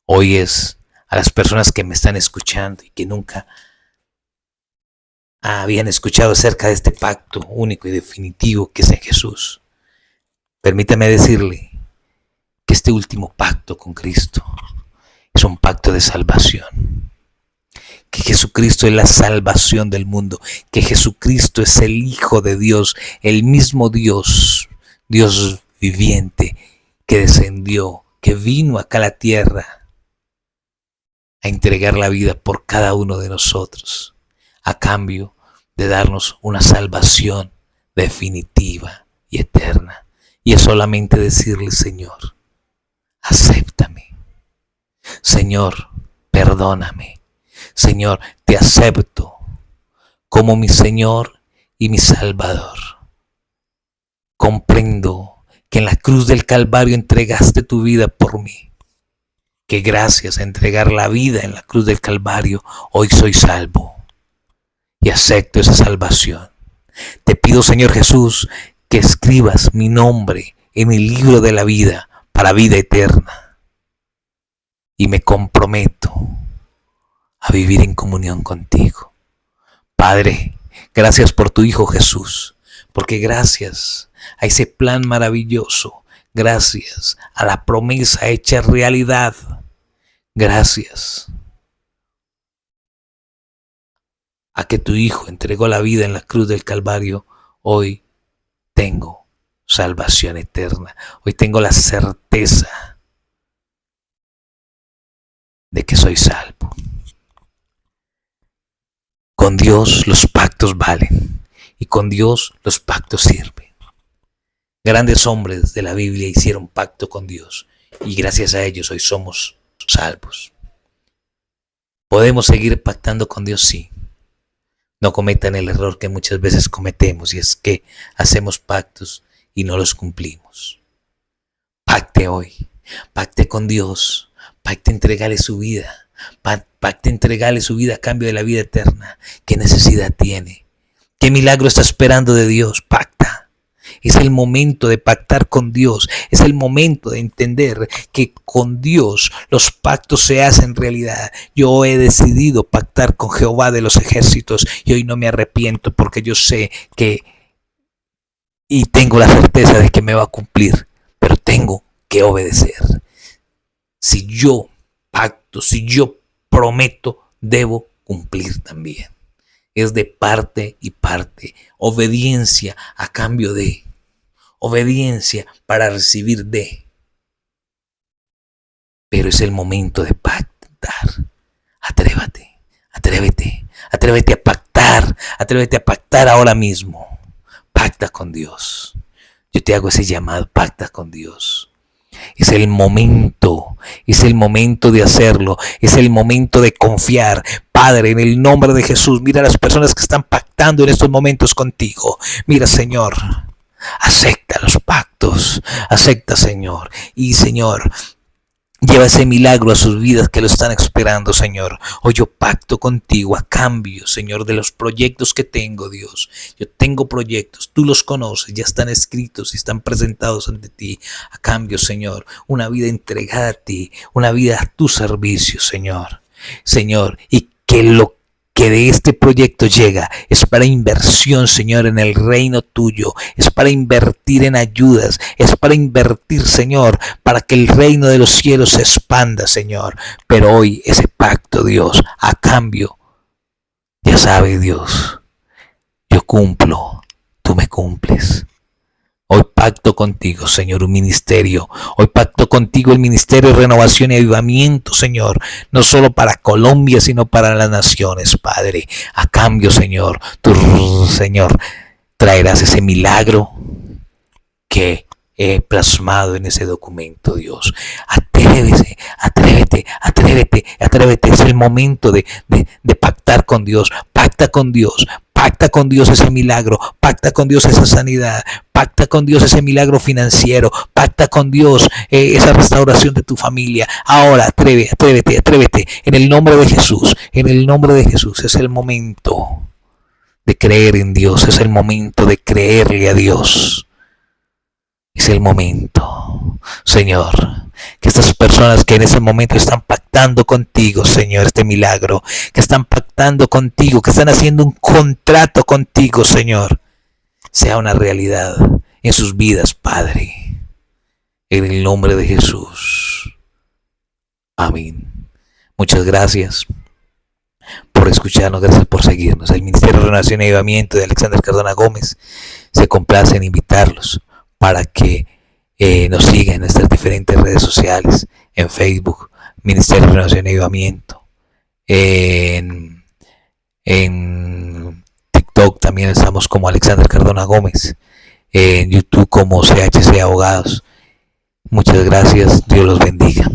Hoy es a las personas que me están escuchando y que nunca habían escuchado acerca de este pacto único y definitivo que es en Jesús. Permítame decirle que este último pacto con Cristo es un pacto de salvación. Que Jesucristo es la salvación del mundo, que Jesucristo es el Hijo de Dios, el mismo Dios, Dios viviente, que descendió, que vino acá a la tierra a entregar la vida por cada uno de nosotros, a cambio de darnos una salvación definitiva y eterna. Y es solamente decirle: Señor, acéptame. Señor, perdóname. Señor, te acepto como mi Señor y mi Salvador. Comprendo que en la cruz del Calvario entregaste tu vida por mí. Que gracias a entregar la vida en la cruz del Calvario, hoy soy salvo y acepto esa salvación. Te pido, Señor Jesús, que escribas mi nombre en el libro de la vida para vida eterna. Y me comprometo a vivir en comunión contigo. Padre, gracias por tu Hijo Jesús, porque gracias a ese plan maravilloso, gracias a la promesa hecha realidad, gracias a que tu Hijo entregó la vida en la cruz del Calvario, hoy tengo salvación eterna. Hoy tengo la certeza de que soy salvo. Con Dios los pactos valen y con Dios los pactos sirven. Grandes hombres de la Biblia hicieron pacto con Dios y gracias a ellos hoy somos salvos. ¿Podemos seguir pactando con Dios? Sí. No cometan el error que muchas veces cometemos, y es que hacemos pactos y no los cumplimos. Pacte hoy, pacte con Dios, pacte entregarle su vida, pacte entregarle su vida a cambio de la vida eterna. ¿Qué necesidad tiene? ¿Qué milagro está esperando de Dios? Pacta. Es el momento de pactar con Dios. Es el momento de entender que con Dios los pactos se hacen realidad. Yo he decidido pactar con Jehová de los ejércitos y hoy no me arrepiento porque yo sé que y tengo la certeza de que me va a cumplir, pero tengo que obedecer. Si yo pacto, si yo prometo, debo cumplir también. Es de parte y parte. Obediencia a cambio de. Obediencia para recibir de. Pero es el momento de pactar. Atrévete, atrévete, atrévete a pactar. Atrévete a pactar ahora mismo. Pacta con Dios. Yo te hago ese llamado, pacta con Dios. Es el momento de hacerlo, es el momento de confiar. Padre, en el nombre de Jesús, mira a las personas que están pactando en estos momentos contigo. Mira, Señor, acepta los pactos, acepta, Señor. Y, Señor, lleva ese milagro a sus vidas que lo están esperando, Señor. Hoy yo pacto contigo a cambio, Señor, de los proyectos que tengo, Dios. Yo tengo proyectos, tú los conoces, ya están escritos y están presentados ante ti. A cambio, Señor, una vida entregada a ti, una vida a tu servicio, Señor. Señor, y que lo que de este proyecto llega es para inversión, Señor, en el reino tuyo, es para invertir en ayudas, es para invertir, Señor, para que el reino de los cielos se expanda, Señor. Pero hoy ese pacto, Dios, a cambio, ya sabe, Dios, yo cumplo, tú me cumples. Hoy pacto contigo, Señor, un ministerio. Hoy pacto contigo el ministerio de renovación y avivamiento, Señor. No solo para Colombia, sino para las naciones, Padre. A cambio, Señor, tú, Señor, traerás ese milagro que he plasmado en ese documento, Dios. Atrévete, atrévete, atrévete, atrévete. Es el momento de pactar con Dios. Pacta con Dios. Pacta con Dios ese milagro, pacta con Dios esa sanidad, pacta con Dios ese milagro financiero, pacta con Dios esa restauración de tu familia. Ahora, atrévete, atrévete, en el nombre de Jesús, en el nombre de Jesús. Es el momento de creer en Dios, es el momento de creerle a Dios. Es el momento, Señor, que estas personas que en ese momento están pactando contigo, Señor, este milagro, que están pactando contigo, que están haciendo un contrato contigo, Señor, sea una realidad en sus vidas, Padre. En el nombre de Jesús. Amén. Muchas gracias por escucharnos, gracias por seguirnos. El Ministerio de Renovación y Avivamiento de Alexander Cardona Gómez se complace en invitarlos para que nos sigan en nuestras diferentes redes sociales, en Facebook, Ministerio de Renovación y Avivamiento, en TikTok también estamos como Alexander Cardona Gómez, en YouTube como CHC Abogados. Muchas gracias, Dios los bendiga.